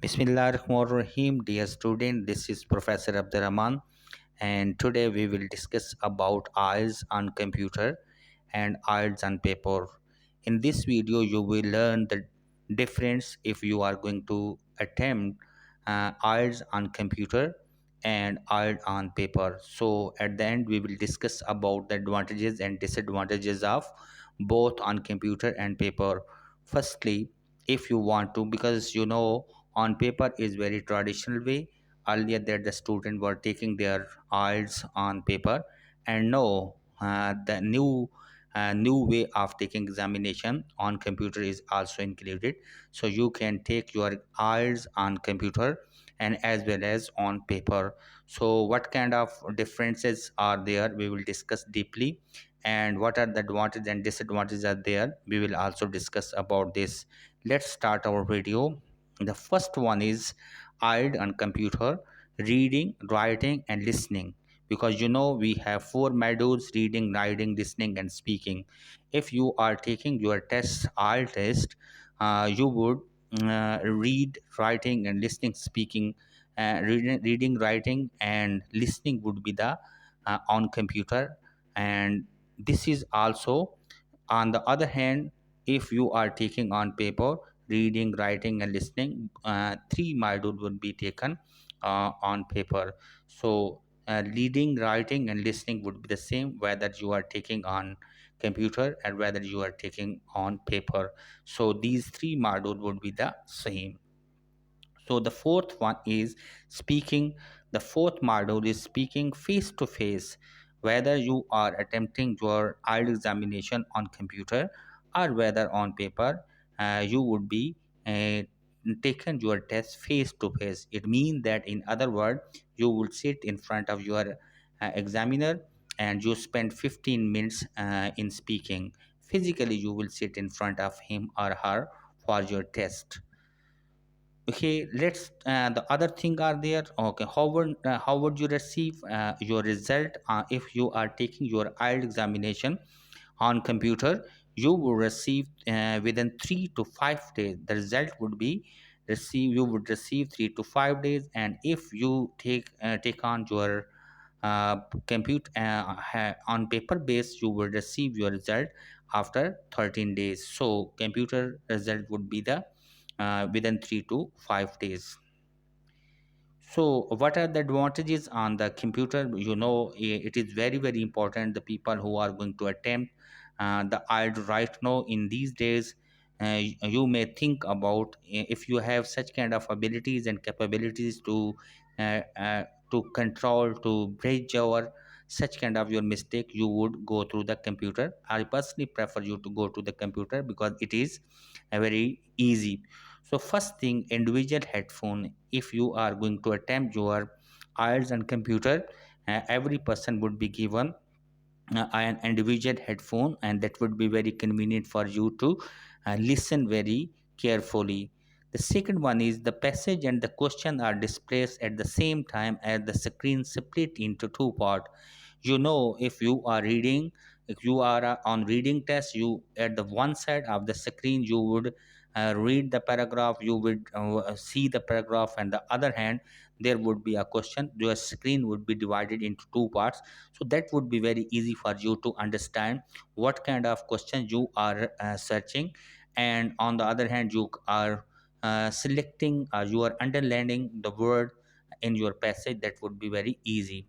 Bismillahirrahmanirrahim, dear student. This is Professor Abdurrahman, and today we will discuss about IELTS on computer and IELTS on paper. In this video, you will learn the difference if you are going to attempt IELTS on computer and IELTS on paper. So at the end, we will discuss about the advantages and disadvantages of both on computer and paper. Firstly, if you want to, because on paper is very traditional way. Earlier that the student were taking their IELTS on paper, and now the new way of taking examination on computer is also included. So you can take your IELTS on computer and as well as on paper. So what kind of differences are there, we will discuss deeply, and what are the advantages and disadvantages are there, we will also discuss about this. Let's start our video. The first one is IELTS on computer: reading, writing, and listening. Because we have four modules: reading, writing, listening, and speaking. If you are taking your test, IELTS test, you would read, writing, and listening, speaking. Reading, writing, and listening would be the on computer, and this is also. On the other hand, if you are taking on paper, reading, writing, and listening, three modules would be taken on paper. So reading, writing, and listening would be the same whether you are taking on computer and whether you are taking on paper. So these three modules would be the same. So the fourth one is speaking. The fourth module is speaking face to face. Whether you are attempting your IELTS examination on computer or whether on paper, you would be taken your test face to face. It means that, in other words, you will sit in front of your examiner and you spend 15 minutes in speaking. Physically, you will sit in front of him or her for your test. Okay, let's the other thing are there. Okay, how would you receive your result if you are taking your IELTS examination on computer? You will receive within 3 to 5 days. The result would be you would receive 3 to 5 days. And if you take on your compute on paper base, you will receive your result after 13 days. So computer result would be the within 3 to 5 days. So, what are the advantages on the computer? It is very, very important. The people who are going to attempt the IELTS right now in these days, you may think about if you have such kind of abilities and capabilities uh, uh, to control, to bridge your such kind of your mistake, you would go through the computer. I personally prefer you to go to the computer because it is very easy. So first thing, individual headphone. If you are going to attempt your IELTS and computer, every person would be given an individual headphone, and that would be very convenient for you to listen very carefully. The second one is the passage and the question are displayed at the same time as the screen split into two parts. If you are reading, if you are on reading test, you at the one side of the screen you would read the paragraph, you would see the paragraph, and the other hand there would be a question. Your screen would be divided into two parts, so that would be very easy for you to understand what kind of question you are searching. And on the other hand, you are selecting, you are underlining the word in your passage. That would be very easy.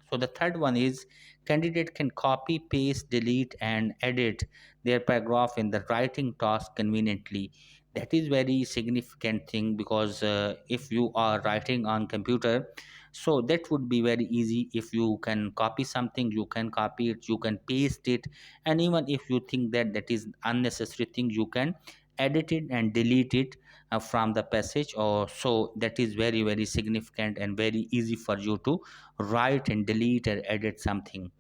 So the third one is candidate can copy, paste, delete, and edit their paragraph in the writing task conveniently. That is very significant thing, because if you are writing on computer, so that would be very easy. If you can copy something, you can copy it, you can paste it, and even if you think that that is unnecessary thing, you can edit it and delete it from the passage. Or so that is very, very significant and very easy for you to write and delete or edit something.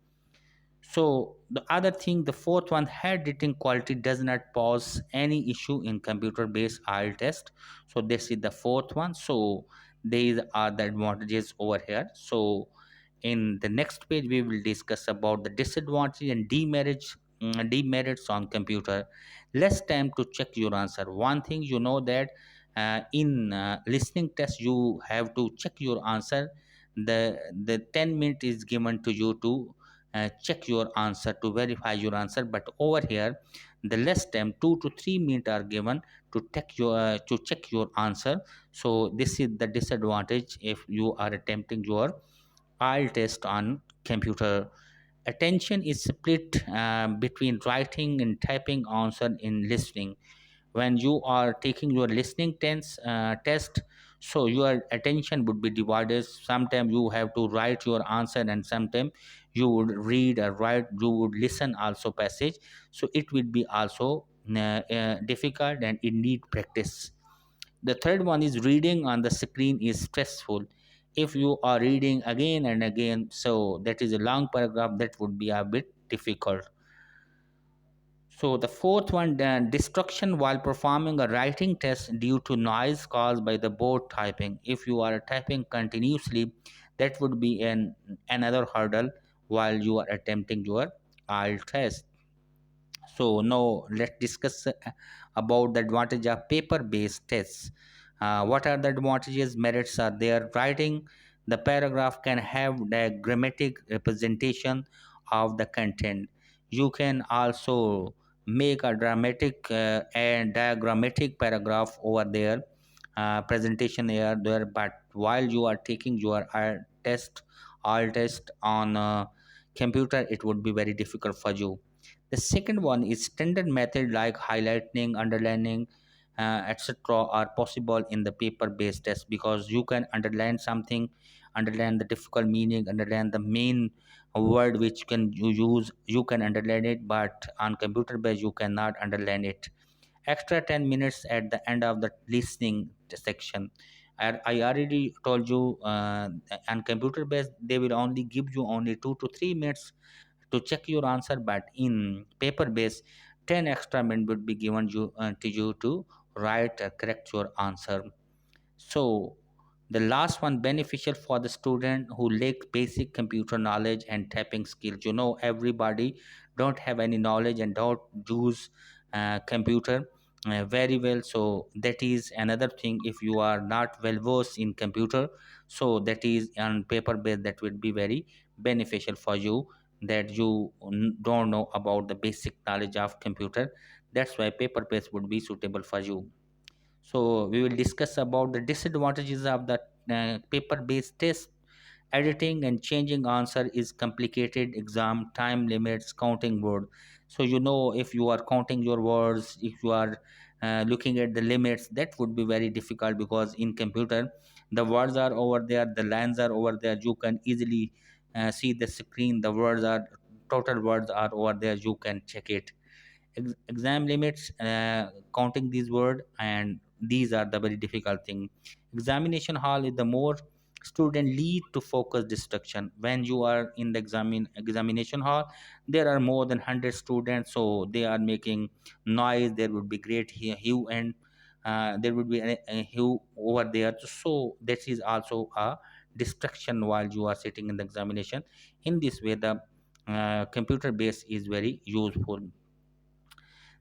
So the other thing, the fourth one, handwriting quality does not pose any issue in computer-based IELTS test. So this is the fourth one. So these are the advantages over here. So in the next page, we will discuss about the disadvantage and demerits on computer. Less time to check your answer. One thing that In listening test, you have to check your answer. The 10 minute is given to you to check your answer, to verify your answer. But over here, the less time, 2 to 3 minutes are given to check your answer. So this is the disadvantage if you are attempting your IELTS test on computer. Attention is split between writing and typing answer in listening. When you are taking your listening test, so your attention would be divided. Sometimes you have to write your answer, and sometimes you would read or write, you would listen also passage. So it will be also difficult, and it need practice. The third one is reading on the screen is stressful. If you are reading again and again, so that is a long paragraph, that would be a bit difficult. So the fourth one, destruction while performing a writing test due to noise caused by the board typing. If you are typing continuously, that would be another hurdle while you are attempting your IELTS test. So now let's discuss about the advantage of paper-based tests. What are the advantages? Merits are there. Writing the paragraph can have diagrammatic representation of the content. You can also make a dramatic and diagrammatic paragraph over there, presentation there. But while you are taking your all test on computer, it would be very difficult for you. The second one is standard method like highlighting, underlining, etc. are possible in the paper-based test, because you can underline something, underline the difficult meaning, underline the main word which can you use, you can underline it, but on computer-based you cannot underline it. Extra 10 minutes at the end of the listening section. I already told you, on computer based they will only give you only 2 to 3 minutes to check your answer, but in paper based 10 extra minutes would be given to you to write correct your answer. So the last one, beneficial for the student who lack basic computer knowledge and typing skills. Everybody don't have any knowledge and don't use computer very well. So that is another thing. If you are not well versed in computer, so that is on paper based, that will be very beneficial for you, that you don't know about the basic knowledge of computer. That's why paper based would be suitable for you. So we will discuss about the disadvantages of the paper-based test. Editing and changing answer is complicated. Exam time limits, counting word. So if you are counting your words, if you are looking at the limits, that would be very difficult, because in computer the words are over there, the lines are over there. You can easily see the screen. The words are total words are over there. You can check it. Exam limits, counting these word, and these are the very difficult thing. Examination hall is the more student lead to focus distraction. When you are in the examination hall, there are more than 100 students, so they are making noise. There would be great hue, and there would be a hue over there, so that is also a distraction while you are sitting in the examination. In this way, the computer base is very useful.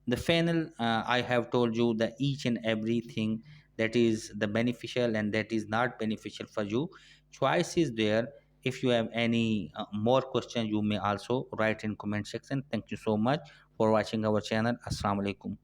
The final, I have told you the each and everything that is the beneficial and that is not beneficial for you. Choice is there. If you have any more questions, you may also write in comment section. Thank you so much for watching our channel. Assalamu alaikum.